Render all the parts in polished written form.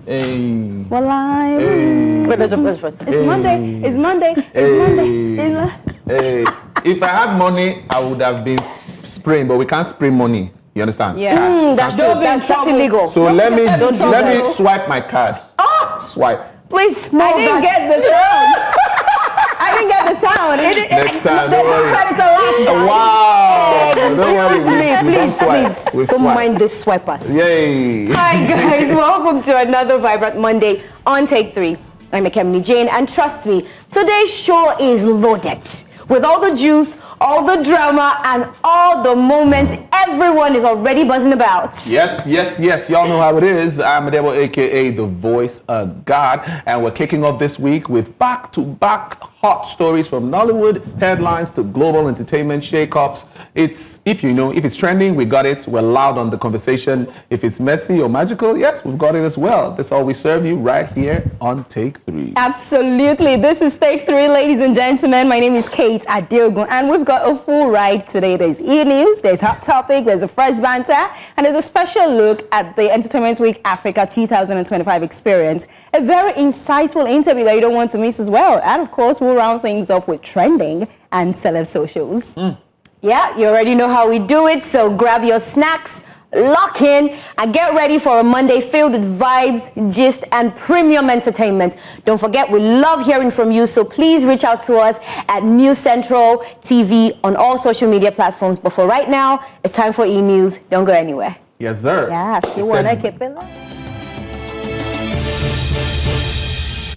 Hey. We're live. Hey. Wait, it's Monday. It's Monday. It's Monday. Hey. If I had money, I would have been spraying, but we can't spray money. You understand? Yeah. That's illegal. So let me swipe my card. Oh! Swipe. Please, I didn't get the sound. I didn't get the sound. Next time, there's no credit allowed. Wow. Excuse me, please. Don't mind the swipers. Yay. Hi guys, welcome to another Vibrant Monday on Take 3. I'm Ekemini Jane, and trust me, today's show is loaded with all the juice, all the drama, and all the moments everyone is already buzzing about. Yes. Y'all know how it is. I'm Devil, aka the voice of God, and we're kicking off this week with back-to-back hot stories from Nollywood headlines to global entertainment shake-ups. If it's trending, we got it. We're loud on the conversation. If it's messy or magical, yes, we've got it as well. That's all we serve you right here on Take 3. Absolutely. This is Take 3, ladies and gentlemen. My name is Kate Adiogun, and we've got a full ride today. There's e-news, there's hot topic, there's a fresh banter, and there's a special look at the Entertainment Week Africa 2025 experience. A very insightful interview that you don't want to miss as well. And of course, we'll round things up with trending and celeb socials. Yeah, you already know how we do it, so grab your snacks, lock in, and get ready for a Monday filled with vibes, gist, and premium entertainment. Don't forget, we love hearing from you, so please reach out to us at News Central TV on all social media platforms. But for right now, it's time for e-news. Don't go anywhere. Yes, sir. Yes, you want to keep it live.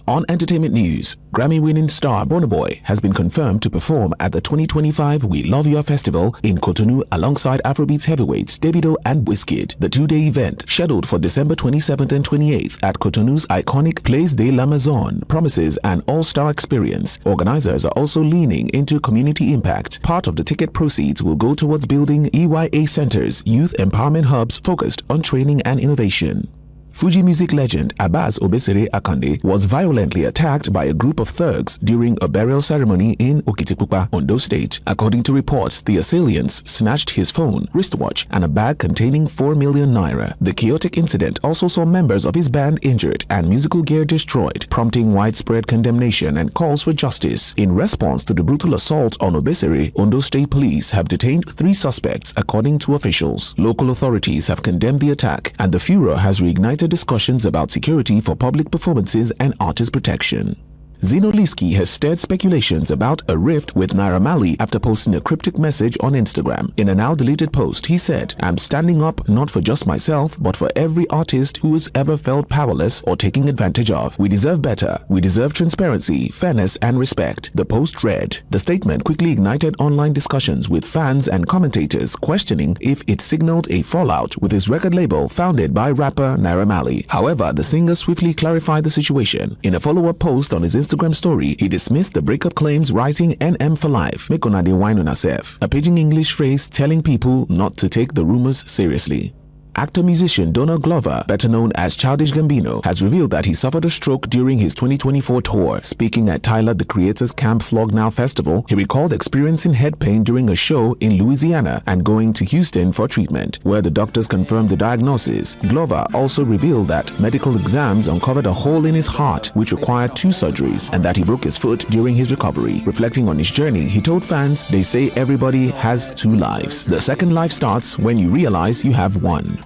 On entertainment news, Grammy-winning star Burna Boy has been confirmed to perform at the 2025 We Love You Festival in Cotonou alongside Afrobeats heavyweights Davido and Wizkid. The two-day event, scheduled for December 27th and 28th at Cotonou's iconic Place de l'Amazon, promises an all-star experience. Organizers are also leaning into community impact. Part of the ticket proceeds will go towards building EWA centers, youth empowerment hubs focused on training and innovation. Fuji music legend Abbas Obesere Akande was violently attacked by a group of thugs during a burial ceremony in Okitipupa, Ondo State. According to reports, the assailants snatched his phone, wristwatch, and a bag containing 4 million naira. The chaotic incident also saw members of his band injured and musical gear destroyed, prompting widespread condemnation and calls for justice. In response to the brutal assault on Obesere, Ondo State Police have detained 3 suspects, according to officials. Local authorities have condemned the attack, and the furor has reignited discussions about security for public performances and artist protection. Zino Liski has stirred speculations about a rift with Naira Marley after posting a cryptic message on Instagram. In a now-deleted post, he said, "I'm standing up not for just myself, but for every artist who has ever felt powerless or taken advantage of. We deserve better. We deserve transparency, fairness, and respect." The post read. The statement quickly ignited online discussions with fans and commentators questioning if it signaled a fallout with his record label founded by rapper Naira Marley. However, the singer swiftly clarified the situation. In a follow-up post on his Instagram story, he dismissed the breakup claims, writing "NM for life, make una dey wine una sef," a pidgin English phrase telling people not to take the rumors seriously. Actor-musician Donald Glover, better known as Childish Gambino, has revealed that he suffered a stroke during his 2024 tour. Speaking at Tyler, the Creator's Camp Flog Now Festival, he recalled experiencing head pain during a show in Louisiana and going to Houston for treatment, where the doctors confirmed the diagnosis. Glover also revealed that medical exams uncovered a hole in his heart, which required 2 surgeries, and that he broke his foot during his recovery. Reflecting on his journey, he told fans, "They say everybody has 2 lives. The second life starts when you realize you have one."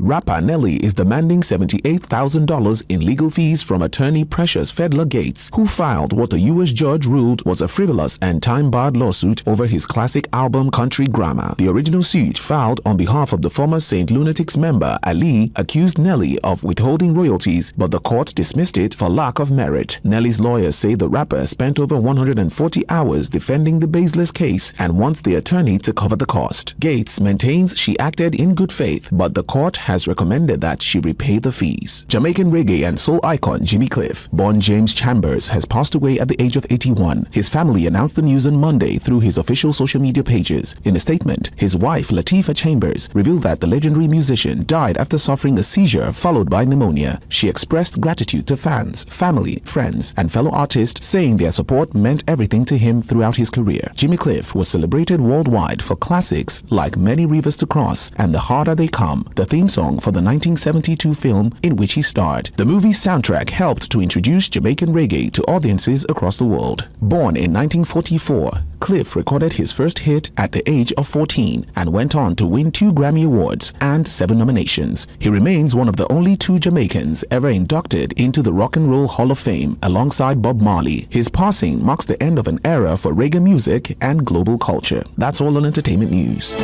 Rapper Nelly is demanding $78,000 in legal fees from attorney Precious Fedler Gates, who filed what a U.S. judge ruled was a frivolous and time-barred lawsuit over his classic album Country Grammar. The original suit, filed on behalf of the former Saint Lunatics member Ali, accused Nelly of withholding royalties, but the court dismissed it for lack of merit. Nelly's lawyers say the rapper spent over 140 hours defending the baseless case and wants the attorney to cover the cost. Gates maintains she acted in good faith, but the court has recommended that she repay the fees. Jamaican reggae and soul icon Jimmy Cliff, born James Chambers, has passed away at the age of 81. His family announced the news on Monday through his official social media pages. In a statement, his wife Latifah Chambers revealed that the legendary musician died after suffering a seizure followed by pneumonia. She expressed gratitude to fans, family, friends, and fellow artists, saying their support meant everything to him throughout his career. Jimmy Cliff was celebrated worldwide for classics like Many Rivers to Cross and The Harder They Come. The theme song for the 1972 film in which he starred. The movie's soundtrack helped to introduce Jamaican reggae to audiences across the world. Born in 1944, Cliff recorded his first hit at the age of 14 and went on to win 2 Grammy Awards and 7 nominations. He remains one of the only 2 Jamaicans ever inducted into the Rock and Roll Hall of Fame alongside Bob Marley. His passing marks the end of an era for reggae music and global culture. That's all on entertainment news.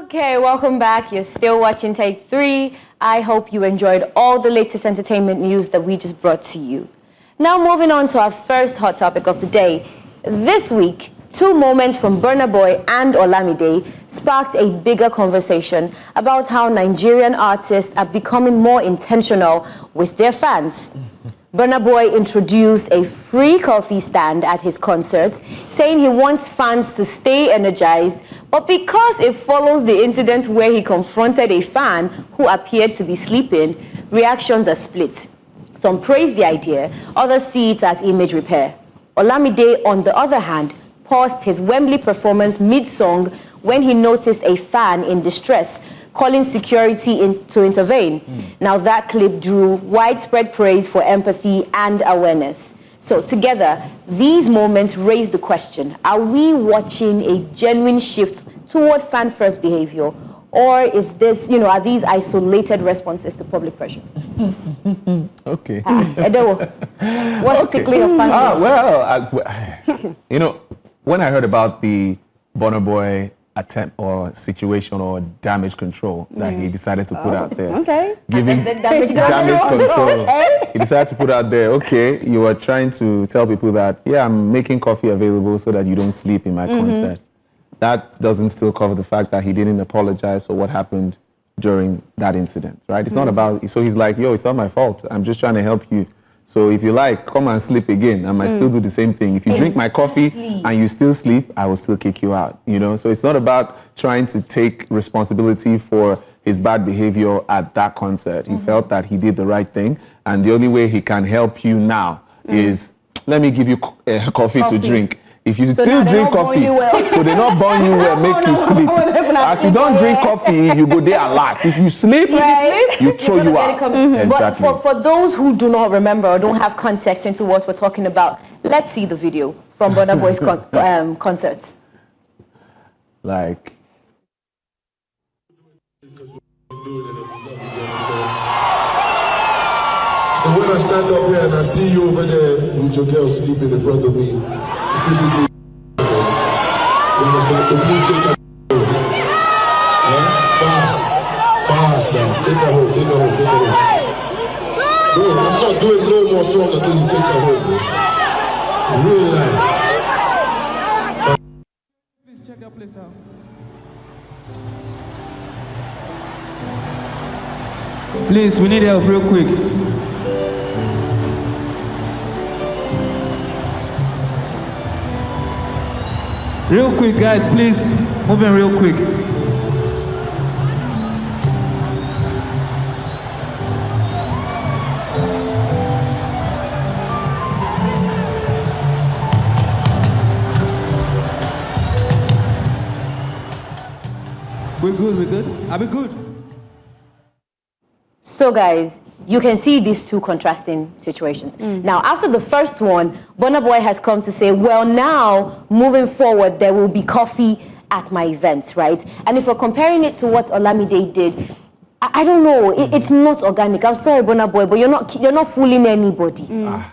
Okay, welcome back. You're still watching Take 3. I hope you enjoyed all the latest entertainment news that we just brought to you. Now moving on to our first hot topic of the day. This week, 2 moments from Burna Boy and Olamide sparked a bigger conversation about how Nigerian artists are becoming more intentional with their fans. Burna Boy introduced a free coffee stand at his concerts, saying he wants fans to stay energized, but because it follows the incident where he confronted a fan who appeared to be sleeping, reactions are split. Some praise the idea, others see it as image repair. Olamide, on the other hand, paused his Wembley performance mid-song when he noticed a fan in distress, calling security to intervene. Now that clip drew widespread praise for empathy and awareness. So together, these moments raise the question, are we watching a genuine shift toward fan-first behavior, or is this, are these isolated responses to public pressure? Okay. Edewo, what's tickling your fancy? Well, when I heard about the Burna Boy attempt or situation or damage control that he decided to put out there. Okay. Giving damage control. He decided to put out there, okay, you are trying to tell people that, yeah, I'm making coffee available so that you don't sleep in my concert. That doesn't still cover the fact that he didn't apologize for what happened during that incident, right? It's not about, so he's like, yo, it's not my fault. I'm just trying to help you. So if you like, come and sleep again. I might still do the same thing. If you drink my coffee and you still sleep, I will still kick you out, So it's not about trying to take responsibility for his bad behavior at that concert. He felt that he did the right thing. And the only way he can help you now is, let me give you coffee to drink. If you still drink coffee, so they not burn you well, make you sleep. As you don't drink coffee, you go there a lot. If you sleep, you throw you out. Exactly. But for those who do not remember or don't have context into what we're talking about, let's see the video from Burna Boy's concerts. Like... So when I stand up here and I see you over there with your girl sleeping in front of me, this is the you understand? So please take that fast now. Take her home, take her home, take her home. Bro, I'm not doing no more song until you take her home, bro. Real life. Please check that place out. Please, we need help real quick. Real quick, guys, please. Move in real quick. We're good. Are we good? So guys, you can see these two contrasting situations. Now, after the first one, Burna Boy has come to say, well, now, moving forward, there will be coffee at my events, right? And if we're comparing it to what Olamide did, I don't know, it's not organic. I'm sorry, Burna Boy, but you're not fooling anybody.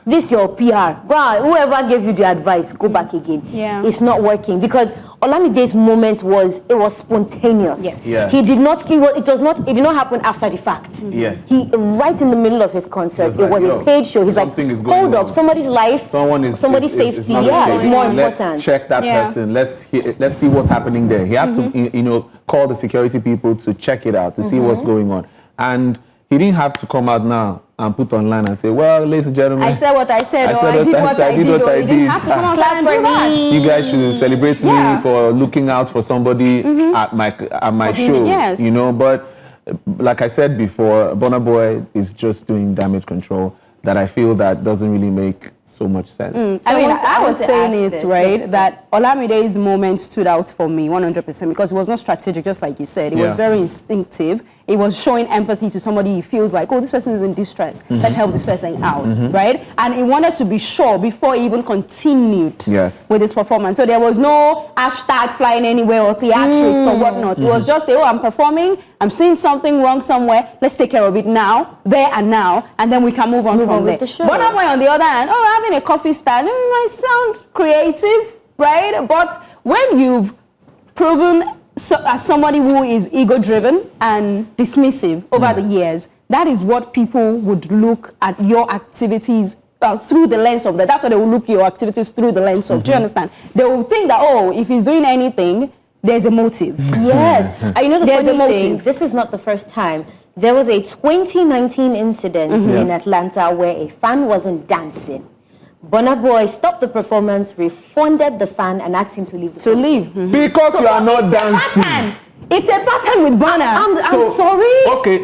This your PR. Well, whoever gave you the advice, go back again. Yeah. It's not working because Olamide's moment was spontaneous. Yes. Yeah. It did not happen after the fact. Yes. He right in the middle of his concert, It was a paid show. He's like, going hold up, on. somebody's life, somebody's safety. It's It's more important. Let's check that person. Let's see what's happening there. He had to, call the security people to check it out, to see what's going on. And he didn't have to come out now and put online and say, well, ladies and gentlemen, I said what I said, I did what I did. You didn't have to come outside and do that. You guys should celebrate me for looking out for somebody at my show. Yes. But like I said before, Burna Boy is just doing damage control that I feel that doesn't really make so much sense. I mean, I was want to saying ask it, right, that Olamide's moment stood out for me 100% because it was not strategic, just like you said. It was very instinctive. It was showing empathy to somebody he feels like, oh, this person is in distress. Let's help this person out, right? And he wanted to be sure before he even continued with his performance. So there was no hashtag flying anywhere or theatrics or whatnot. It was just, oh, I'm performing, I'm seeing something wrong somewhere, let's take care of it now, there and now, and then we can move on from there. Burna Boy, on the other hand, oh, having a coffee stand, it might sound creative, right? But when you've proven as somebody who is ego-driven and dismissive over the years, that is what people would look at your activities through the lens of that. That's what they will look at your activities through the lens of. Do you understand? They will think that, oh, if he's doing anything, there's a motive. Yes. You know, there's a thing, motive. this is not the first time. There was a 2019 incident in Atlanta where a fan wasn't dancing. Burna Boy stopped the performance, refunded the fan, and asked him to leave. Because you are not dancing. It's a pattern with Burna. I'm sorry.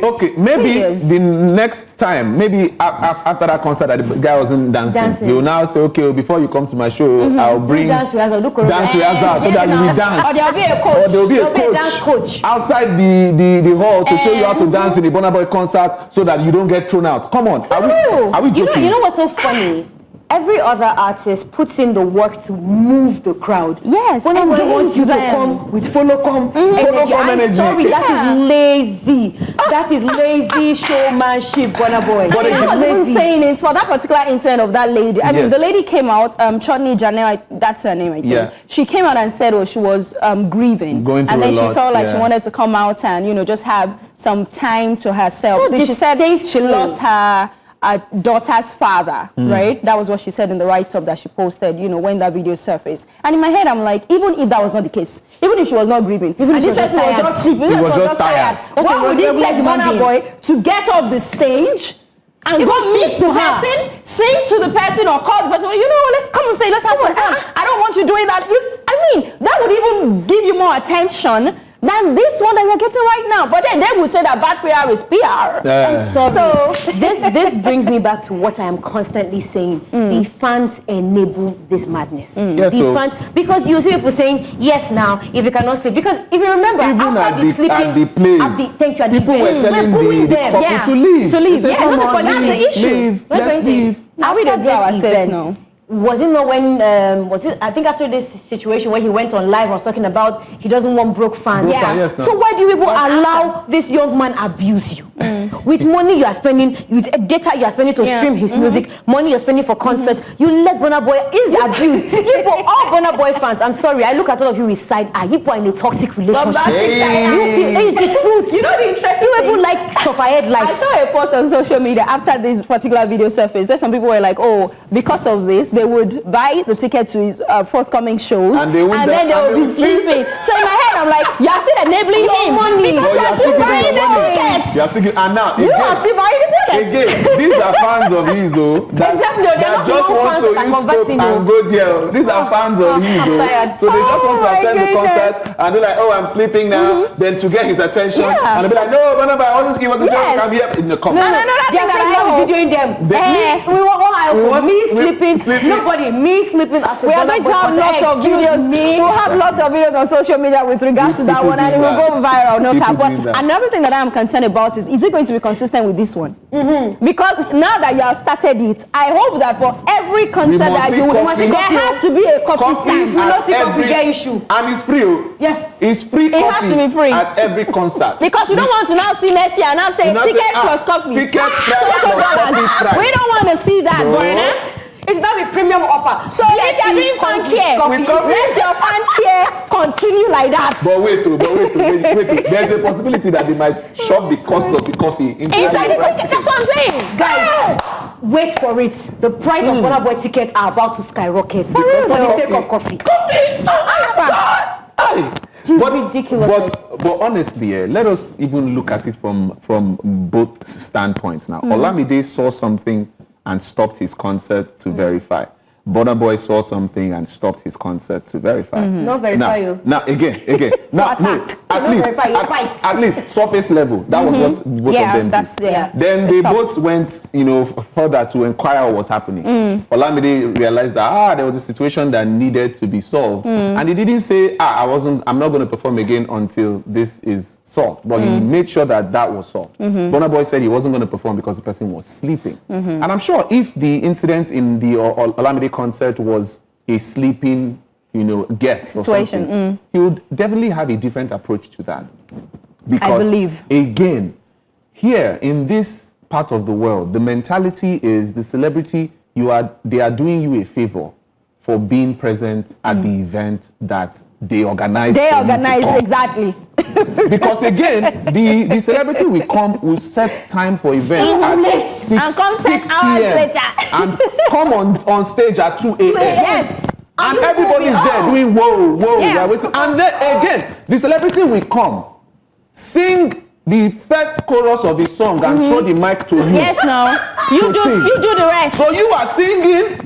Okay. Maybe the next time, maybe after that concert that the guy wasn't dancing. He will now say, okay, before you come to my show, I'll bring dance rehearsal so that you will dance. Or there'll be a coach. Or there'll be a dance coach outside the hall to show you how to dance in the Burna Boy concert so that you don't get thrown out. Come on. Are we joking? You know what's so funny? Every other artist puts in the work to move the crowd. Yes, Burna Boy wants you to come with follow-come energy. energy. Sorry, that is lazy. That is lazy showmanship, Burna Boy. But I was even saying it for that particular incident of that lady. I mean, the lady came out, Jarell, that's her name, I think. Yeah. She came out and said, oh, she was grieving. Going through and then a she lot, felt like she wanted to come out and, you know, just have some time to herself. So she said she lost her daughter's father, right? That was what she said in the write-up that she posted, you know, when that video surfaced. And in my head, I'm like, even if that was not the case, even if she was not grieving, and this person was just sleeping, he was just tired. Why would it take Burna Boy to get off the stage and go meet the person, sing to the person or call the person, well, you know, let's come on stage, let's have some fun. I don't want you doing that. I mean, that would even give you more attention than this one that you're getting right now. But then they will say that bad PR is PR. I'm sorry. So this brings me back to what I am constantly saying. The fans enable this madness. Yes, the fans, because you see people saying, yes, now, if you cannot sleep. Because if you remember, even after the sleeping, at the place, people were telling the couple to leave. To leave, yes, that's the issue. Let's leave. Are we don't do ourselves now? Was it not when, I think after this situation where he went on live, I was talking about he doesn't want broke fans. Yes, no. So why do people allow this young man abuse you? With money you are spending, with data you are spending to stream his music, money you're spending for concerts, you let Burna Boy is abused. People, all Burna Boy fans, I'm sorry, I look at all of you with side eye. You are in a toxic relationship. It's the truth. You know the interesting thing? People like suffered life. I saw a post on social media after this particular video surfaced where some people were like, oh, because of this, they would buy the ticket to his forthcoming shows and then they will be sleeping. So in my head, I'm like, you are still enabling him because you are still buying the tickets. You are still, and now, you are still buying the tickets. Again, these are fans of his, that just want to use scope and go there. These are fans of his, so they just want to attend the concert and they're like, oh, I'm sleeping now. Then to get his attention, and they'll be like, no, Burna Boy, he was a joke. Can be up in the comment. No, they're videoing them. We want me sleeping. Nobody, me sleeping at we are going to have lots of videos. We'll have lots of videos on social media with regards to that one, and it will go viral. No cap. But another thing that I am concerned about is it going to be consistent with this one? Because now that you have started it, I hope that for every concert that you will, there has to be a coffee stand. You don't see coffee get issue. And it's free. Yes. It's free coffee. It has to be free at every concert. Because we don't want to now see next year and now say tickets plus coffee. Ticket plus coffee. We don't want to see that, Burna. It's not a premium offer. So if you're doing fan care, let your fan care continue like that. But wait. There's a possibility that they might shove the cost of the coffee inside the ticket. That's what I'm saying. Guys, wait for it. The price of Burna Boy tickets are about to skyrocket for the sake of coffee. Ridiculous. But honestly, let us even look at it from both standpoints now. Olamide saw something and stopped his concert to verify. Burna Boy saw something and stopped his concert to verify. Not verify you. Now again. Now, no, at least surface level. That was what both of them did. Then they both went, further to inquire what was happening. Olamide realized that there was a situation that needed to be solved, and he didn't say, I'm not going to perform again until this is solved. But he made sure that was solved. Burna Boy said he wasn't going to perform because the person was sleeping. And I'm sure if the incident in the Olamide concert was a sleeping, guest situation, or something, he would definitely have a different approach to that. Because, I believe. Again, here in this part of the world, the mentality is the celebrity, they are doing you a favor for being present at the event that they organized. Exactly. Because again, the celebrity will set time for events at 6 and come 6 hours later. And come on stage at 2 a.m. Yes. And everybody's there doing whoa. Yeah. And then again, the celebrity will come, sing the first chorus of the song and throw the mic to you. Yes, now. You do the rest. So you are singing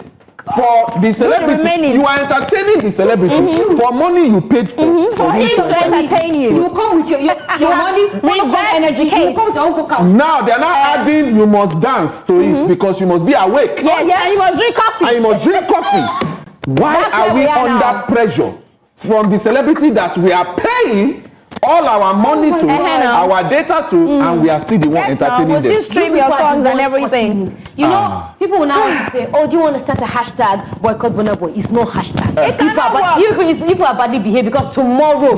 for the celebrity. You are entertaining the celebrity for money you paid for. For him to entertain you. You come with your money, reverse energy. You come to own focus. Now they are now adding you must dance to it because you must be awake. Yes, and you must drink coffee. And you must drink coffee. Why are we under pressure from the celebrity that we are paying all our money to, our data to, and we are still the one entertaining them? We'll still stream your songs and everything. People will now say, do you want to start a hashtag boycott Burna Boy? It's no hashtag. People are badly behaved because tomorrow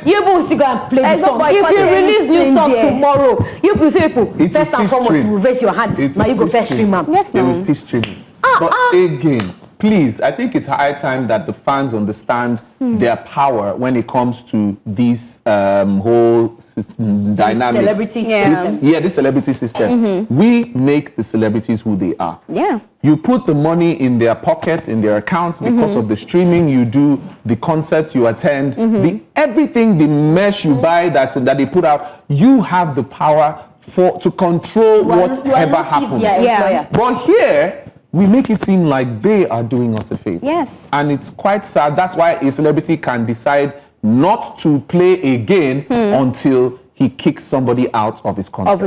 you will still go and play the song. If you release new song tomorrow, you will say first and foremost, you will raise your hand. Now you go first stream them. Yes, they will still stream it. But again, please, I think it's high time that the fans understand their power when it comes to this whole dynamics. This celebrity system. We make the celebrities who they are. Yeah. You put the money in their pocket, in their accounts because of the streaming you do, the concerts you attend, everything, the mesh you buy that they put out. You have the power to control whatever happens. But here, we make it seem like they are doing us a favor. Yes. And it's quite sad. That's why a celebrity can decide not to play again until he kicks somebody out of his concert.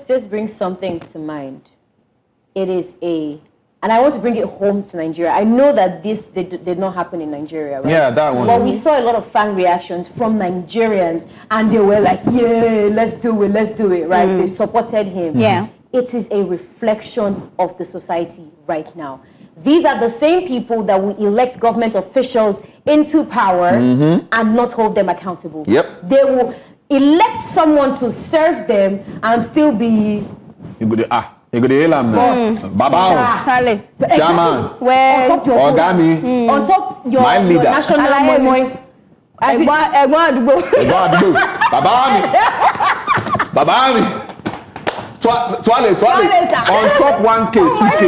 This brings something to mind. It is and I want to bring it home to Nigeria. I know that this did not happen in Nigeria, right? Yeah, that one. But we saw a lot of fan reactions from Nigerians, and they were like, yeah, let's do it, right? They supported him. Yeah. It is a reflection of the society right now. These are the same people that will elect government officials into power and not hold them accountable. Yep. They will elect someone to serve them and still be... Boss. Baba. Chairman. Ogami. On top your national money. Baba. Toilet. On top 1K, 2K.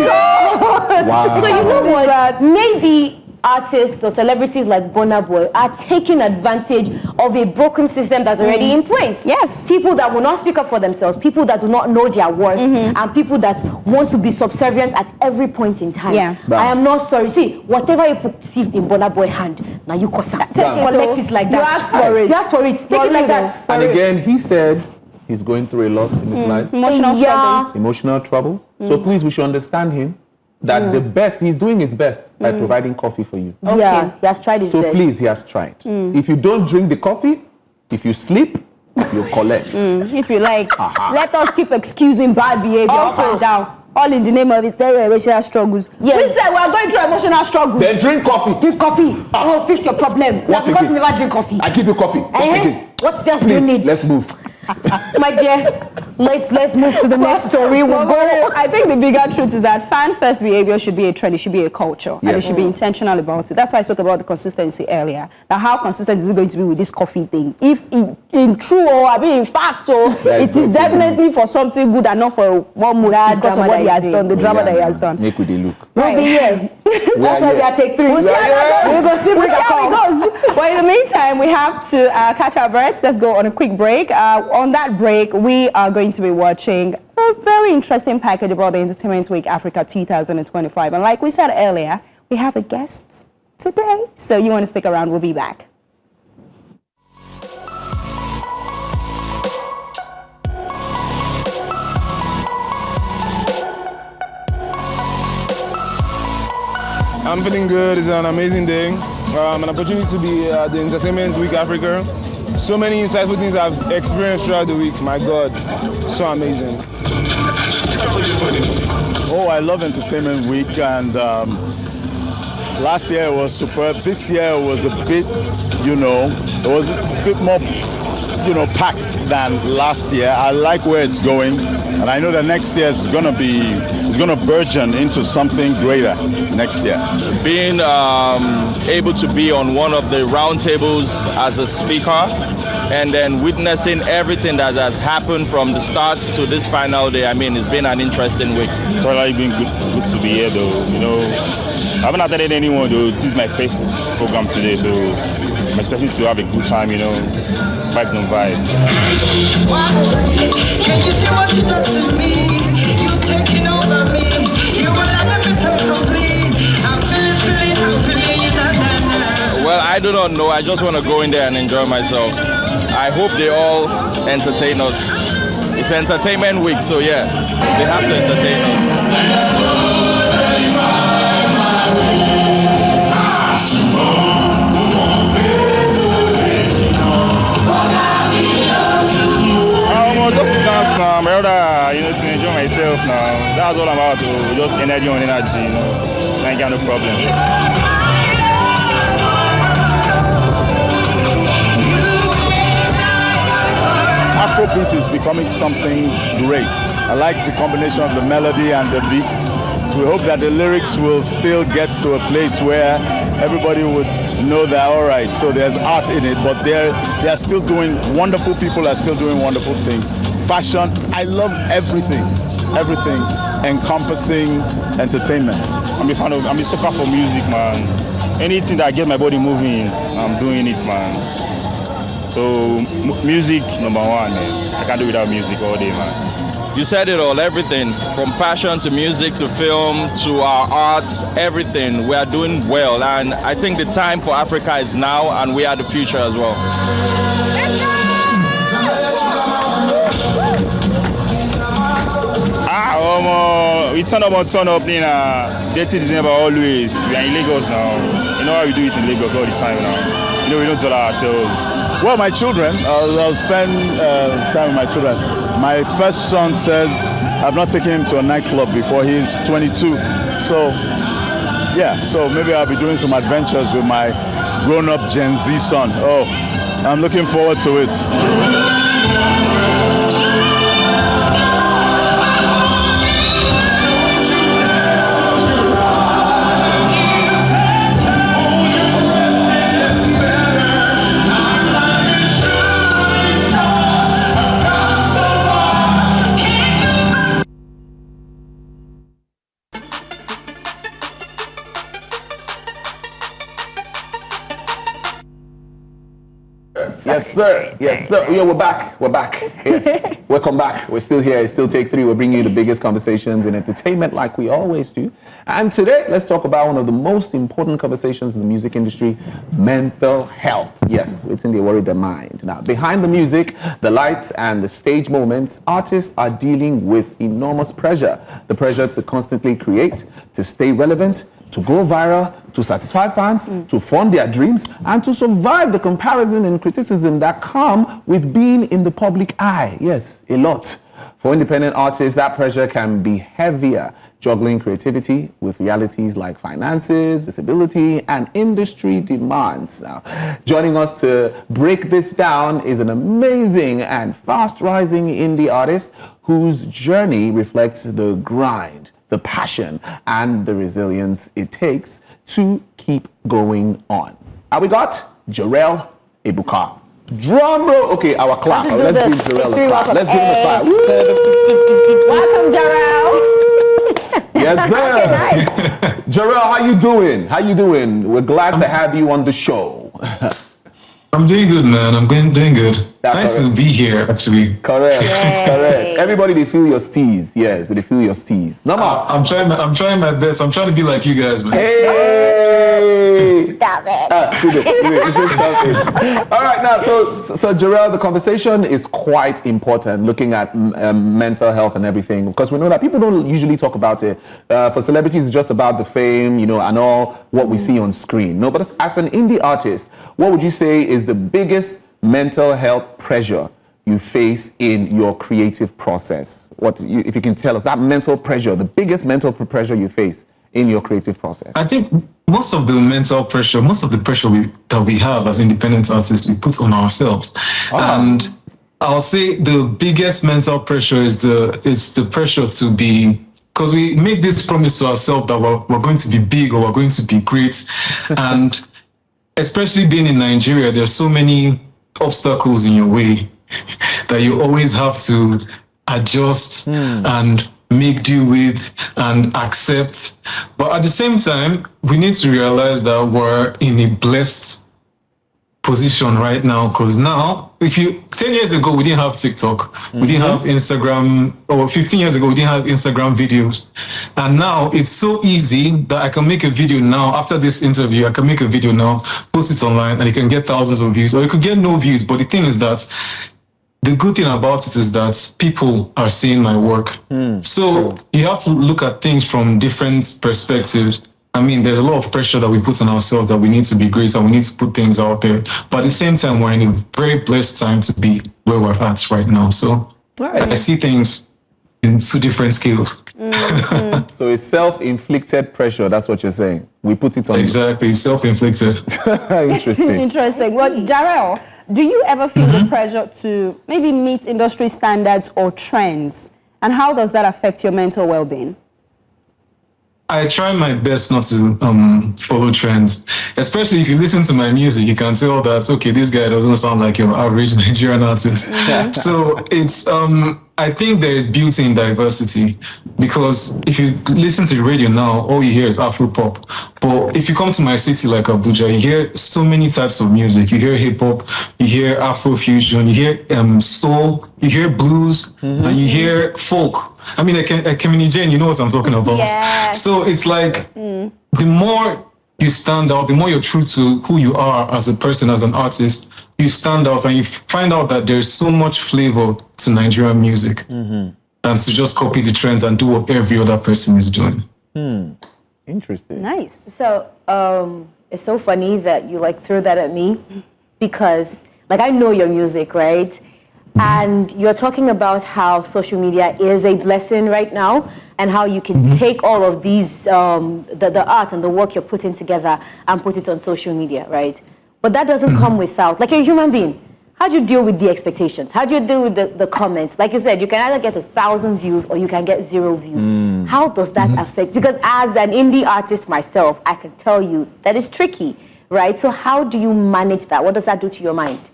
Wow. So you know what? Maybe artists or celebrities like Burna Boy are taking advantage of a broken system that's already in place. Yes. People that will not speak up for themselves, people that do not know their worth, and people that want to be subservient at every point in time. Yeah. I am not sorry. See, whatever you perceive in Burna Boy hand, now you collect it like that. You ask for it. You ask for it. Take it like that. And again, he said he's going through a lot in his life. Emotional troubles. So please, we should understand him. That the best, he's doing his best by providing coffee for you. Okay. Yeah, he has tried his best. So please, he has tried. If you don't drink the coffee, if you sleep, you collect. If you like, let us keep excusing bad behavior up and down. All in the name of his emotional struggles. Yes. We said we are going through emotional struggles. Then drink coffee. Drink coffee. I will fix your problem. What because you never drink coffee. I give you coffee. What else do you Please, need? let's move. My dear, let's move to the next story. We'll go. I think the bigger truth is that fan-first behavior should be a trend. It should be a culture. And it should be intentional about it. That's why I spoke about the consistency earlier. Now, how consistent is it going to be with this coffee thing? If in true or in fact, it is definitely for something good and not for one motive because of what he has done, the drama that he has done. Make with the look. We'll be here. That's why we are take 3. We'll see how it goes. But in the meantime, we have to catch our breaths. Let's go on a quick break. On that break, we are going to be watching a very interesting package about the Entertainment Week Africa 2025. And like we said earlier, we have a guest today. So you want to stick around, we'll be back. I'm feeling good. It's an amazing day. An opportunity to be at the Entertainment Week Africa. So many insightful things I've experienced throughout the week. My God, so amazing. Oh, I love Entertainment Week, and last year it was superb. This year was a bit, it was a bit more, packed than last year. I like where it's going, and I know that next year is gonna burgeon into something greater next year. Being able to be on one of the roundtables as a speaker, and then witnessing everything that has happened from the start to this final day, I mean, it's been an interesting week. It's really been good to be here, though. I haven't attended anyone, though. This is my first program today, so I'm expecting to have a good time, vibes on vibe. Can you see what you done to me? You taking over me. You will let me so complete. I'm feeling you, na. Well, I do not know. I just want to go in there and enjoy myself. I hope they all entertain us. It's Entertainment Week, so yeah, they have to entertain us. Just to dance now, my brother, to enjoy myself now. That's all I'm about, to just energy on energy, I ain't got no problem. Afrobeat is becoming something great. I like the combination of the melody and the beats. So we hope that the lyrics will still get to a place where everybody would know that, all right, so there's art in it, but they are still doing, wonderful people are still doing wonderful things. Fashion, I love everything encompassing entertainment. I'm a sucker for music, man. Anything that gets my body moving, I'm doing it, man. So music, number one, man. I can't do without music all day, man. You said it all, everything, from fashion to music to film to our arts, everything. We are doing well, and I think the time for Africa is now, and we are the future as well. We turn up, dirty December always. We are in Lagos now. You know how we do it in Lagos all the time now. We don't tell ourselves. Well, my children, I'll spend time with my children. My first son says I've not taken him to a nightclub before. He's 22. So, yeah, so maybe I'll be doing some adventures with my grown-up Gen Z son. Oh, I'm looking forward to it. Yes, sir. Yes, sir. Yeah, we're back. We're back. Yes. Welcome back. We're still here. It's still Take 3. We're bringing you the biggest conversations in entertainment like we always do. And today, let's talk about one of the most important conversations in the music industry, mental health. Yes, it's in the worry their mind. Now, behind the music, the lights, and the stage moments, artists are dealing with enormous pressure. The pressure to constantly create, to stay relevant, to go viral, to satisfy fans, to fund their dreams, and to survive the comparison and criticism that come with being in the public eye. Yes, a lot. For independent artists, that pressure can be heavier, juggling creativity with realities like finances, visibility, and industry demands. Now, joining us to break this down is an amazing and fast-rising indie artist whose journey reflects the grind, the passion, and the resilience it takes to keep going on. And we got Jarell Ebuka. Drum roll. Okay, our clap. Let's give Jarell a clap. Let's give him a clap. Welcome, Jarell. Yes, sir. Okay, nice. Jarell, how you doing? How you doing? We're glad to have you on the show. I'm doing good, man. Doing good. That's Nice correct. to be here, actually. Correct. Correct. Everybody, they feel your steez. Yes, they feel your steez. No more. I'm trying my best. I'm trying to be like you guys, man. Hey! Stop it. All right, now, so Jarell, the conversation is quite important, looking at mental health and everything, because we know that people don't usually talk about it. For celebrities, it's just about the fame, you know, and all what we see on screen. No, but as an indie artist, what would you say is the biggest mental health pressure you face in your creative process? If you can tell us that mental pressure, the biggest mental pressure you face in your creative process? I think most of the pressure that we have as independent artists, we put on ourselves. And I'll say the biggest mental pressure is the pressure to be, because we make this promise to ourselves that we're going to be big or we're going to be great. And especially being in Nigeria, there's so many obstacles in your way that you always have to adjust and make do with and accept. But at the same time, we need to realize that we're in a blessed position right now, because now, 10 years ago, we didn't have TikTok, we didn't have Instagram, or 15 years ago, we didn't have Instagram videos. And now it's so easy that I can make a video now, after this interview, I can make a video now, post it online, and you can get thousands of views, or you could get no views. But the thing is that the good thing about it is that people are seeing my work. So you have to look at things from different perspectives. I mean, there's a lot of pressure that we put on ourselves that we need to be great and we need to put things out there. But at the same time, we're in a very blessed time to be where we're at right now. So I see things in two different scales. So it's self-inflicted pressure, that's what you're saying. We put it on. Exactly, self-inflicted. Interesting. Interesting. Well, Jarell, do you ever feel the pressure to maybe meet industry standards or trends? And how does that affect your mental well-being? I try my best not to follow trends, especially if you listen to my music. You can tell that, okay, this guy doesn't sound like your average Nigerian artist. So it's, I think there is beauty in diversity, because if you listen to the radio now, all you hear is Afro pop. But if you come to my city like Abuja, you hear so many types of music. You hear hip hop, you hear Afro fusion, you hear soul, you hear blues, and you hear folk. I mean, Kemini Jane, you know what I'm talking about. Yes. So it's like, the more you stand out, the more you're true to who you are as a person, as an artist, you stand out and you find out that there's so much flavor to Nigerian music than to just copy the trends and do what every other person is doing. Interesting. Nice. So it's so funny that you throw that at me, because I know your music, right? And you're talking about how social media is a blessing right now, and how you can take all of these, the art and the work you're putting together and put it on social media, right? But that doesn't come without, like, you're a human being. How do you deal with the expectations? How do you deal with the comments? Like you said, you can either get 1,000 views or you can get 0 views. How does that affect? Because as an indie artist myself, I can tell you that it's tricky, right? So how do you manage that? What does that do to your mind?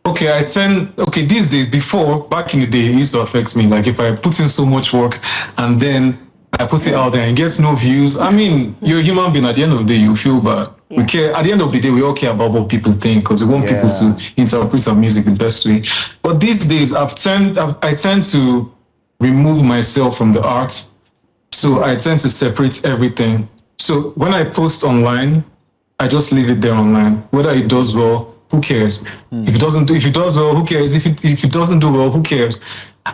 Okay, these days, back in the day, it used to affect me. Like, if I put in so much work and then I put it out there and gets no views, I mean, you're a human being. At the end of the day, you feel bad. We care. At the end of the day, we all care about what people think, because we want people to interpret our music the best way. But these days, I tend to remove myself from the art. So I tend to separate everything. So when I post online, I just leave it there online. Whether it does well, who cares? If it does well, who cares? If it doesn't do well, who cares?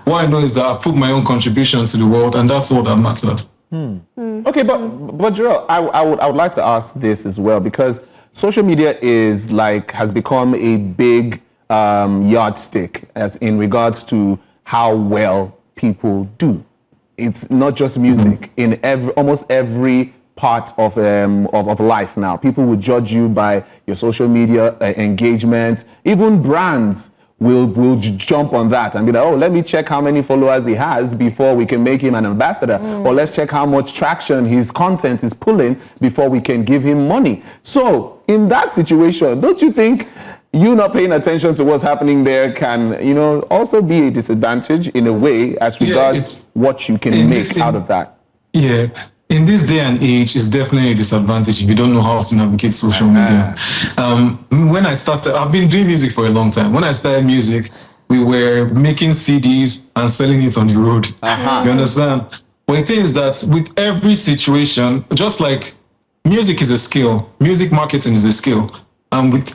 What I know is that I've put my own contribution to the world, and that's all that matters. Okay, but Jarell, I would like to ask this as well, because social media has become a big yardstick as in regards to how well people do. It's not just music. In almost every part of life now, people will judge you by your social media engagement. Even brands will jump on that and be like, oh, let me check how many followers he has before we can make him an ambassador, or let's check how much traction his content is pulling before we can give him money. So in that situation, don't you think you not paying attention to what's happening there can, also be a disadvantage in a way as regards what you can make out of that? Yeah, in this day and age, it's definitely a disadvantage if you don't know how to navigate social media. When I started, I've been doing music for a long time. When I started music, we were making CDs and selling it on the road. You understand? But the thing is that with every situation, just like music is a skill, music marketing is a skill, and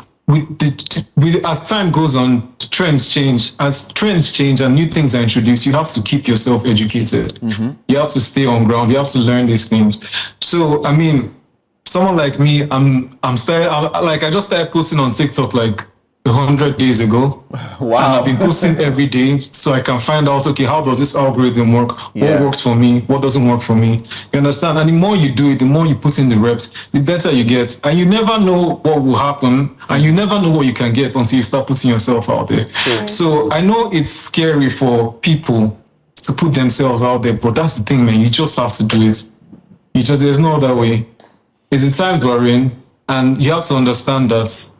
as time goes on, trends change. As trends change and new things are introduced, you have to keep yourself educated. You have to stay on ground. You have to learn these things. So, I mean, someone like me, I just started posting on TikTok like 100 days ago. Wow. And I've been posting every day so I can find out, okay, how does this algorithm work? What works for me? What doesn't work for me? You understand? And the more you do it, the more you put in the reps, the better you get. And you never know what will happen, and you never know what you can get until you start putting yourself out there. So I know it's scary for people to put themselves out there, but that's the thing, man. You just have to do it. There's no other way. It's the times we're in, and you have to understand that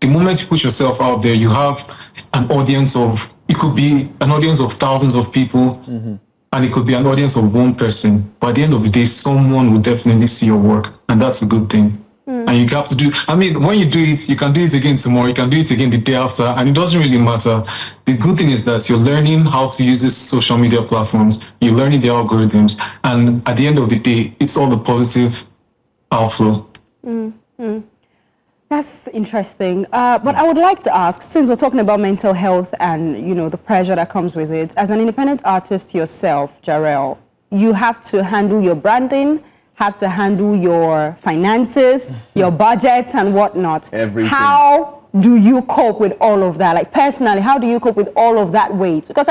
the moment you put yourself out there, you have an audience it could be an audience of thousands of people, and it could be an audience of one person. But at the end of the day, someone will definitely see your work, and that's a good thing. And you have to when you do it, you can do it again tomorrow, you can do it again the day after, and it doesn't really matter. The good thing is that you're learning how to use these social media platforms, you're learning the algorithms, and at the end of the day, it's all a positive outflow. That's interesting. But I would like to ask, since we're talking about mental health and, the pressure that comes with it, as an independent artist yourself, Jarell, you have to handle your branding, have to handle your finances, your budgets and whatnot. Everything. How do you cope with all of that? Like personally, how do you cope with all of that weight? Because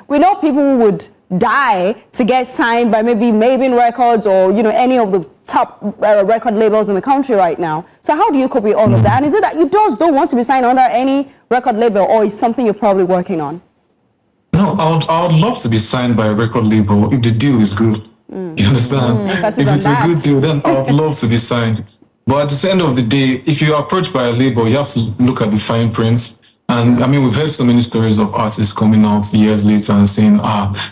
we know people would die to get signed by maybe Maven Records or, any of the top record labels in the country right now. So how do you cope with all of that? And is it that you don't want to be signed under any record label, or is something you're probably working on? No, I would love to be signed by a record label if the deal is good. You understand? If it's a good deal, then I would love to be signed. But at the end of the day, if you're approached by a label, you have to look at the fine print. And we've heard so many stories of artists coming out years later and saying,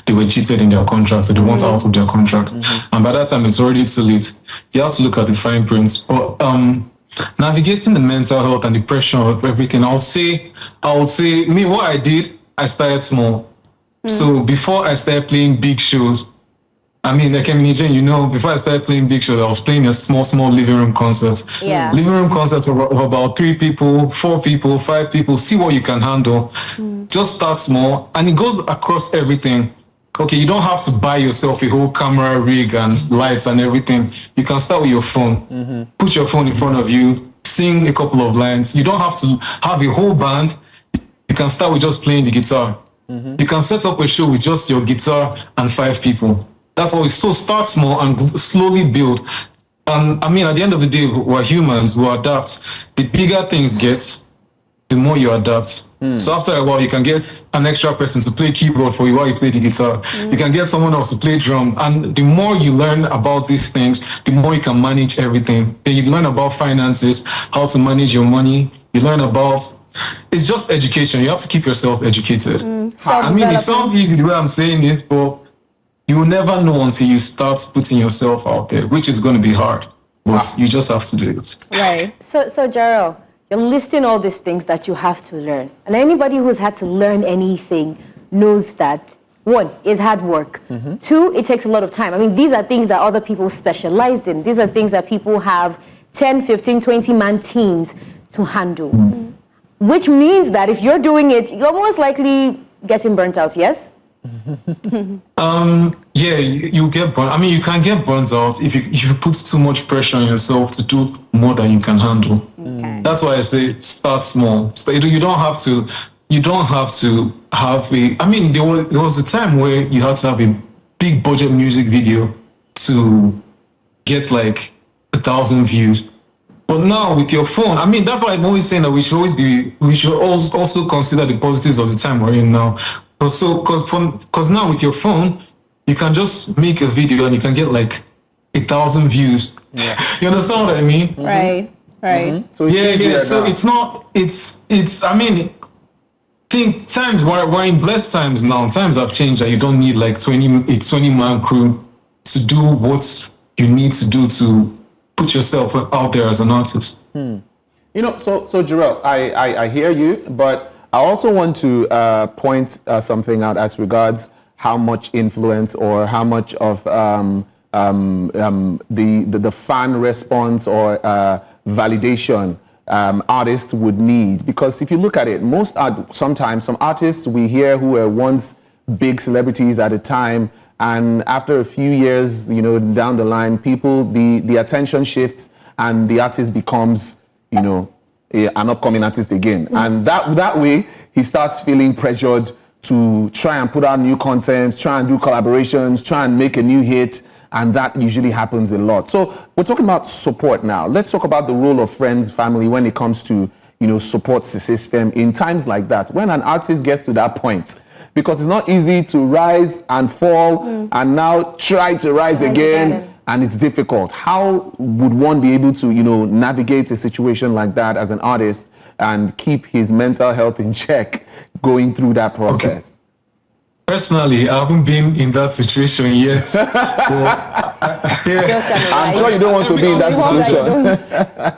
they were cheated in their contract, or they want out of their contract. And by that time, it's already too late. You have to look at the fine print. But navigating the mental health and the pressure of everything, I would say, what I did, I started small. So before I started playing big shows, before I started playing big shows, I was playing a small living room concert. Living room concerts of about 3 people, 4 people, 5 people. See what you can handle. Just start small, and it goes across everything. Okay, you don't have to buy yourself a whole camera rig and lights and everything. You can start with your phone. Put your phone in front of you, sing a couple of lines. You don't have to have a whole band. You can start with just playing the guitar. You can set up a show with just your guitar and 5 people. That's always. So start small and slowly build. And at the end of the day, we're humans who adapt. The bigger things get, the more you adapt. So after a while, you can get an extra person to play keyboard for you while you play the guitar. You can get someone else to play drum. And the more you learn about these things, the more you can manage everything. Then you learn about finances, how to manage your money. You learn about, it's just education. You have to keep yourself educated. It sounds easy the way I'm saying it, but you will never know until you start putting yourself out there, which is going to be hard, but you just have to do it. Right. So Jarell, you're listing all these things that you have to learn. And anybody who's had to learn anything knows that, 1, is hard work. 2, it takes a lot of time. These are things that other people specialize in. These are things that people have 10, 15, 20-man teams to handle. Which means that if you're doing it, you're most likely getting burnt out, yes? You get burnt. You can get burnt out if you put too much pressure on yourself to do more than you can handle. That's why I say start small. You don't have to have a. There was a time where you had to have a big budget music video to get like 1,000 views. But now with your phone, that's why I'm always saying that we should also consider the positives of the time we're in now. Because now with your phone, you can just make a video and you can get like 1,000 views. You understand what I mean? Right. So times we're in blessed times now. Times have changed that you don't need like 20-man crew to do what you need to do to put yourself out there as an artist. You know, so Jarell, I hear you, but I also want to point something out as regards how much influence or how much of the fan response or validation artists would need. Because if you look at it, sometimes some artists we hear who were once big celebrities at a time, and after a few years, you know, down the line, the attention shifts and the artist becomes, you know, an upcoming artist again. And that way, he starts feeling pressured to try and put out new content, try and do collaborations, try and make a new hit. And that usually happens a lot. So we're talking about support now. Let's talk about the role of friends, family when it comes to, you know, support system in times like that. When an artist gets to that point, because it's not easy to rise and fall and now try to rise again, and it's difficult. How would one be able to, you know, navigate a situation like that as an artist and keep his mental health in check going through that process? Okay. Personally, I haven't been in that situation yet. I'm sure you don't want to be in that situation.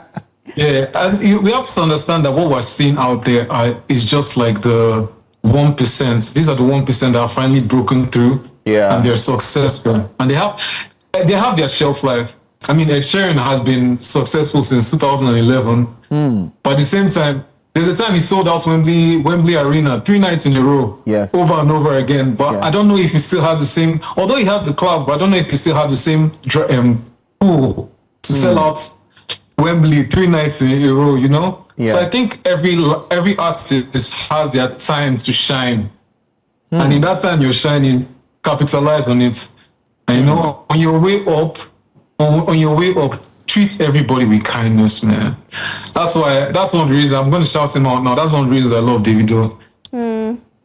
Yeah, and we have to understand that what we're seeing out there is just like the 1%. These are the 1% that are finally broken through, and they're successful, and they have their shelf life. I mean, Ed Sheeran has been successful since 2011, but at the same time, there's a time he sold out Wembley Arena 3 nights in a row, over and over again. But I don't know if he still has the same, although he has the clouds, but I don't know if he still has the same pull to sell out Wembley 3 nights in a row, you know? So I think every artist has their time to shine. And in that time you're shining, capitalize on it. And you know, on your way up, treat everybody with kindness, man. That's one of the reasons I'm going to shout him out now. That's one of the reasons I love Davido.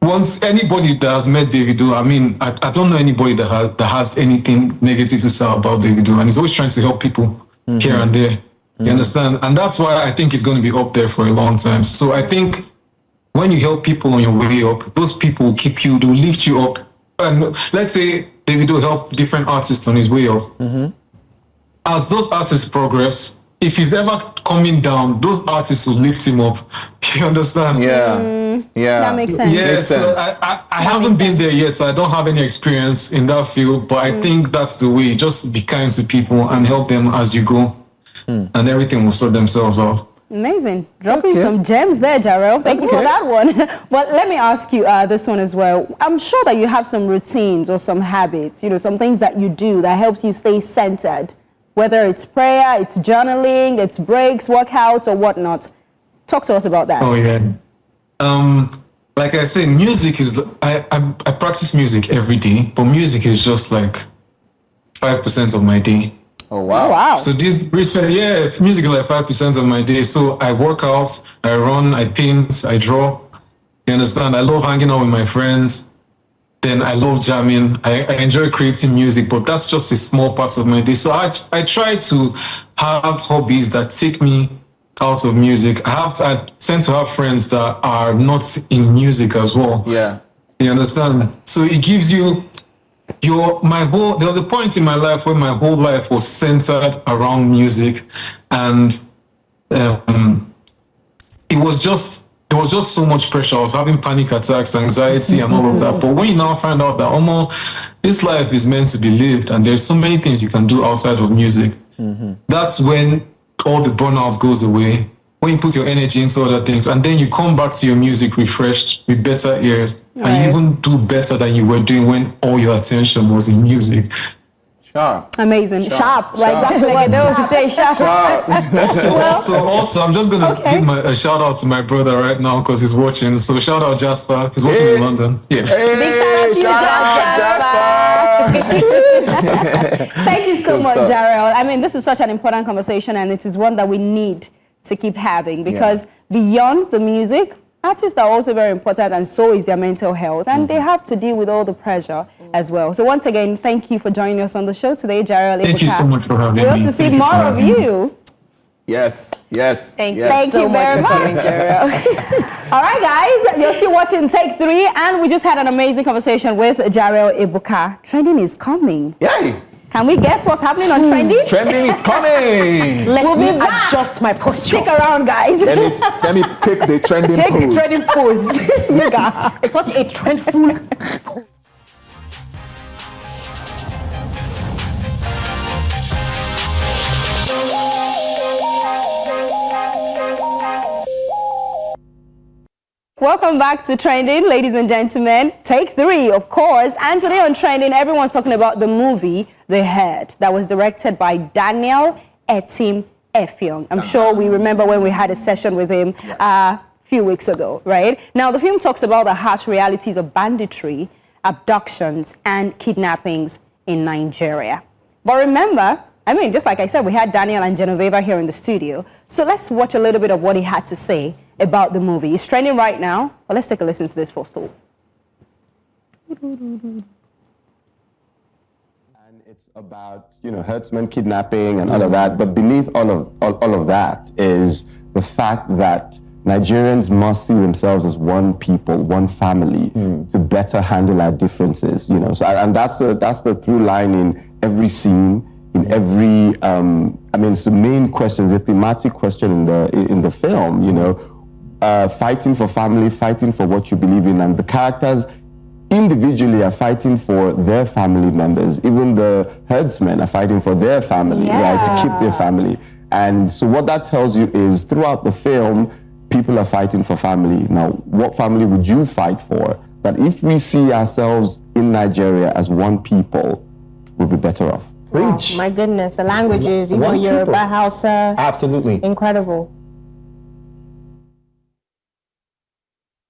Once anybody that has met Davido, I mean, I don't know anybody that has anything negative to say about Davido, and he's always trying to help people here and there. You understand? And that's why I think he's going to be up there for a long time. So I think when you help people on your way up, those people will keep you, they'll lift you up. And let's say Davido helped different artists on his way up. As those artists progress, if he's ever coming down, those artists will lift him up. You understand? That makes sense. Yeah, so I haven't been there yet, so I don't have any experience in that field, but I think that's the way. Just be kind to people and help them as you go, and everything will sort themselves out. Amazing. Dropping some gems there, Jarell. Thank you for that one. But let me ask you this one as well. I'm sure that you have some routines or some habits, you know, some things that you do that helps you stay centered. Whether it's prayer, it's journaling, it's breaks, workouts, or whatnot. Talk to us about that. Oh, yeah. Like I said, music is... I practice music every day, but music is just like 5% of my day. Oh, wow. So this recent... Yeah, music is like 5% of my day. So I work out, I run, I paint, I draw. You understand? I love hanging out with my friends. Then I love jamming. I enjoy creating music, but that's just a small part of my day. So I try to have hobbies that take me out of music. I tend to have friends that are not in music as well. Yeah. You understand? So it gives you there was a point in my life where my whole life was centered around music, and there was just so much pressure. I was having panic attacks, anxiety, and all of that. But when you now find out that this life is meant to be lived, and there's so many things you can do outside of music, that's when all the burnout goes away. When you put your energy into other things, and then you come back to your music refreshed with better ears, and you even do better than you were doing when all your attention was in music. Sharp. Amazing. Sharp. Like that's the word they would say, sharp. Also, I'm just going to give a shout out to my brother right now because he's watching. So shout out Jasper. He's watching in London. Yeah. Big shout out to you, Jasper. Thank you so much, Jarell. I mean, this is such an important conversation, and it is one that we need to keep having because beyond the music, artists are also very important, and so is their mental health, and they have to deal with all the pressure as well. So once again, thank you for joining us on the show today, Jarell Ebuka. Thank you so much for having me. We hope to see more of you. Yes. Thank you very much, Jarell. All right, guys, you're still watching Take 3, and we just had an amazing conversation with Jarell Ebuka. Trending is coming. Yay! Can we guess what's happening on Trending? Trending is coming. Let me be back. adjust my posture. Stick around, guys. Let me take the trending Take pose. the trending pose. You got it's such a trendful. Welcome back to Trending, ladies and gentlemen. Take 3, of course. And today on Trending, everyone's talking about the movie The Head that was directed by Jarell Ebuka. I'm sure we remember when we had a session with him a few weeks ago, right? Now, the film talks about the harsh realities of banditry, abductions, and kidnappings in Nigeria. But remember, I mean, just like I said, we had Daniel and Genoveva here in the studio. So let's watch a little bit of what he had to say about the movie. It's trending right now, but let's take a listen to this first of all. And it's about, herdsmen kidnapping and all of that. But beneath all of that is the fact that Nigerians must see themselves as one people, one family, to better handle our differences. So, and that's the through line in every scene, in every. It's the main question, the thematic question in the film. Fighting for family, fighting for what you believe in, and the characters individually are fighting for their family members. Even the herdsmen are fighting for their family, right, to keep their family. And so what that tells you is throughout the film, people are fighting for family. Now, what family would you fight for? That if we see ourselves in Nigeria as one people, we'll be better off. Wow, my goodness, the languages, even Yoruba, Hausa. Absolutely. Incredible.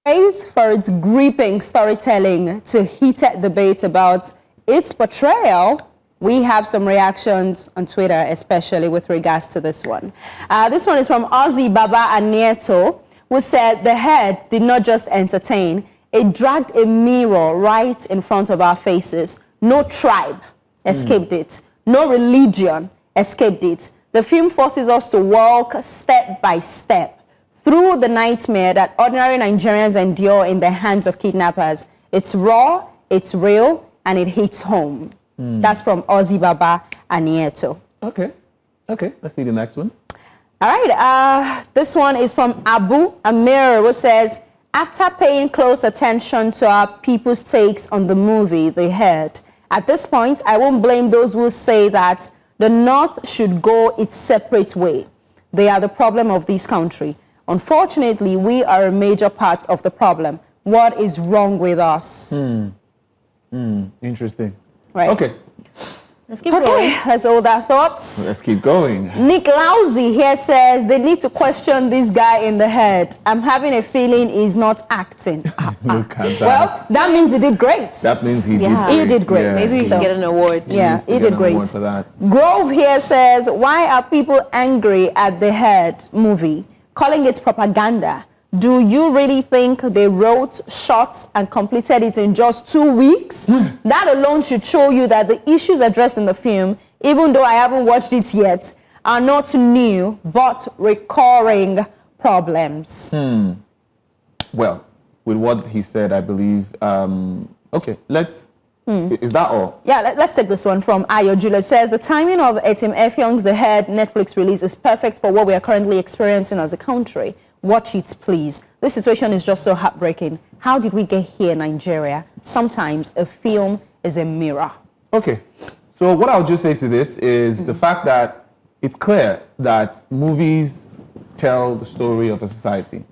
Praised for its gripping storytelling to heated debate about its portrayal, we have some reactions on Twitter, especially with regards to this one. This one is from Ozzy Baba Anieto, who said The Head did not just entertain, it dragged a mirror right in front of our faces. No tribe escaped it. No religion escaped it. The film forces us to walk step by step through the nightmare that ordinary Nigerians endure in the hands of kidnappers. It's raw, it's real, and it hits home. That's from Ozzy Baba Anieto. Okay, let's see the next one. All right, this one is from Abu Amir, who says, after paying close attention to our people's takes on the movie The Head, at this point, I won't blame those who say that the North should go its separate way. They are the problem of this country. Unfortunately, we are a major part of the problem. What is wrong with us? Interesting. Right. Okay. Let's keep going. That's all their thoughts. Let's keep going. Nick Lousy here says they need to question this guy in The Head. I'm having a feeling he's not acting. Look at that. Well, that means he did great. That means he did great. He did great. Yeah. Maybe we can get an award. Yeah, he did great. For that. Grove here says, why are people angry at The Head movie, calling it propaganda? Do you really think they wrote, shot, and completed it in just 2 weeks? That alone should show you that the issues addressed in the film, even though I haven't watched it yet, are not new, but recurring problems. Well, with what he said, I believe, okay, let's, is that all? Yeah, let's take this one from Ayo Julia. Says, the timing of Etim Efyong's The Head Netflix release is perfect for what we are currently experiencing as a country. Watch it, please. This situation is just so heartbreaking. How did we get here, Nigeria? Sometimes a film is a mirror. Okay, so what I'll just say to this is the fact that it's clear that movies tell the story of a society.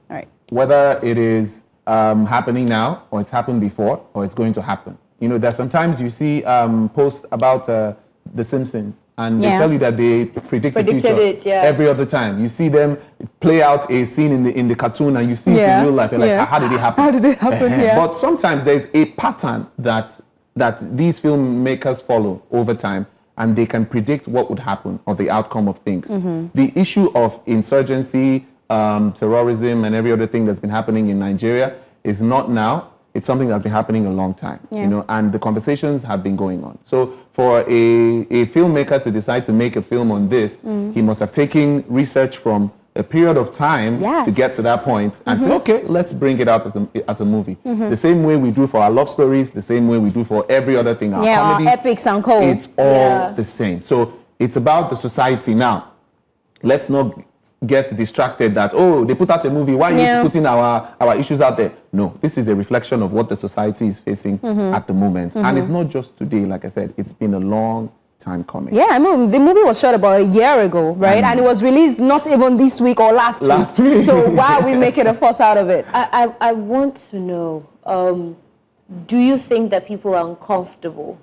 All right. Whether it is happening now, or it's happened before, or it's going to happen. There's sometimes you see posts about The Simpsons, and they tell you that they predict the future every other time. You see them play out a scene in the cartoon, and you see it in real life. You're like, how did it happen? How did it happen? But sometimes there's a pattern that these filmmakers follow over time, and they can predict what would happen or the outcome of things. The issue of insurgency, terrorism, and every other thing that's been happening in Nigeria is not now. It's something that's been happening a long time, and the conversations have been going on. So for a filmmaker to decide to make a film on this, he must have taken research from a period of time Yes. to get to that point and say, okay, let's bring it out as a movie. The same way we do for our love stories, the same way we do for every other thing. Our comedy, our epics and co. it's all the same. So it's about the society now. Let's not get distracted that, oh, they put out a movie, why are you putting our issues out there? No, this is a reflection of what the society is facing at the moment. And it's not just today, like I said, it's been a long time coming. Yeah, I mean, the movie was shot about a year ago, right? And it was released not even this week or last week. So why are we making a fuss out of it? I want to know, do you think that people are uncomfortable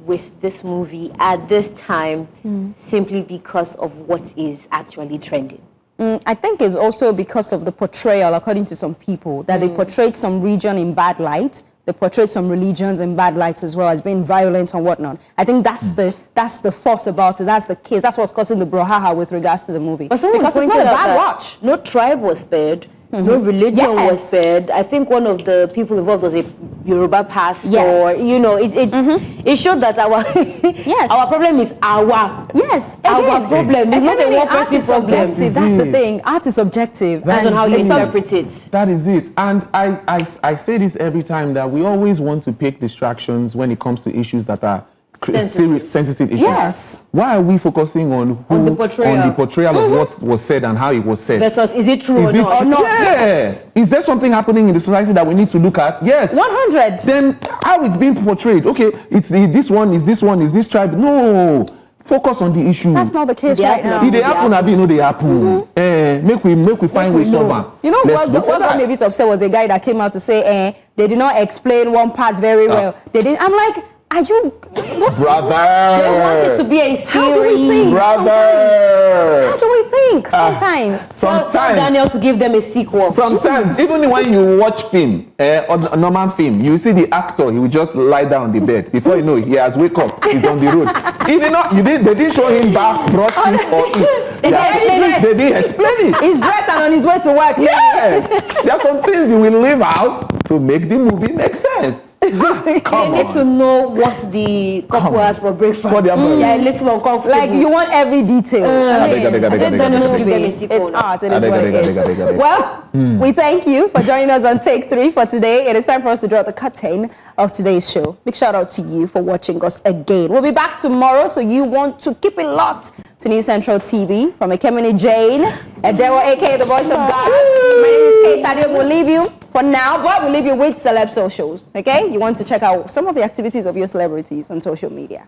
with this movie at this time simply because of what is actually trending? I think it's also because of the portrayal, according to some people, that they portrayed some region in bad light. They portrayed some religions in bad light as well as being violent and whatnot. I think that's the force about it. That's the case. That's what's causing the brouhaha with regards to the movie. But because it's not a bad watch. No tribe was spared. No religion was spared. I think one of the people involved was a Yoruba pastor. Yes. You know, it showed that our our problem is our problem. It's not a one person problem. That's the thing. Art is objective. That's on how you interpret it. That is it. And I say this every time, that we always want to pick distractions when it comes to issues that are serious, sensitive issues. Yes. Why are we focusing on the portrayal of what was said and how it was said? Versus, is it true or not? Yes. Is there something happening in the society that we need to look at? Yes. 100. Then how it's being portrayed? Okay, it's this one, is this tribe? No. Focus on the issue. That's not the case right now. If they happen, I know they happen. Make we find ways solve them. You know what got me a bit upset was a guy that came out to say, they did not explain one part very well. They didn't. I'm like, are you... Brother! They want it to be a series. How do we think? Brother! How do we think sometimes? Tell Daniel to give them a sequel. Sometimes, even when you watch film, or a normal film, you see the actor, he will just lie down on the bed. Before you know it, he has wake up, he's on the road. They didn't show him bath, brush teeth, or eat. They didn't explain it. He's dressed and on his way to work. Yes! There are some things you will leave out to make the movie make sense. They need to know what the couple had for breakfast. Yeah, a little uncomfortable. Like, you want every detail. It's art. It is what it is. Well, we thank you for joining us on Take 3 for today. It is time for us to draw the curtain of today's show. Big shout out to you for watching us again. We'll be back tomorrow, so you want to keep it locked to New Central TV. From Ekemini Jane, EWA, aka the voice of God. My name is Kate Adio. We'll leave you for now, but we'll leave you with celeb socials. Okay? You want to check out some of the activities of your celebrities on social media.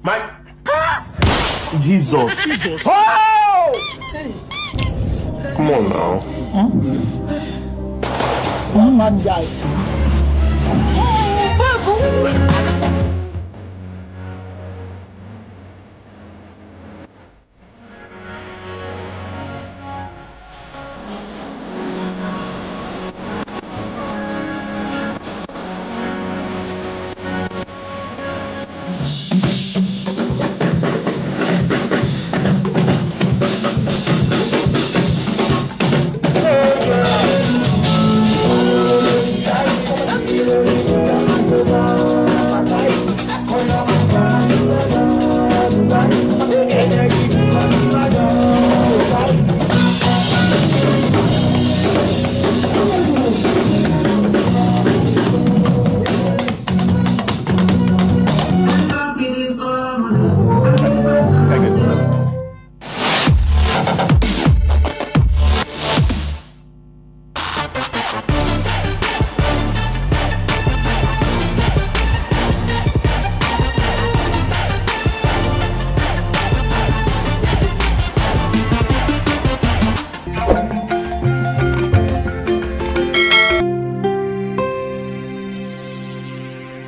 Mike. Jesus. Oh! Come on now. One man guy.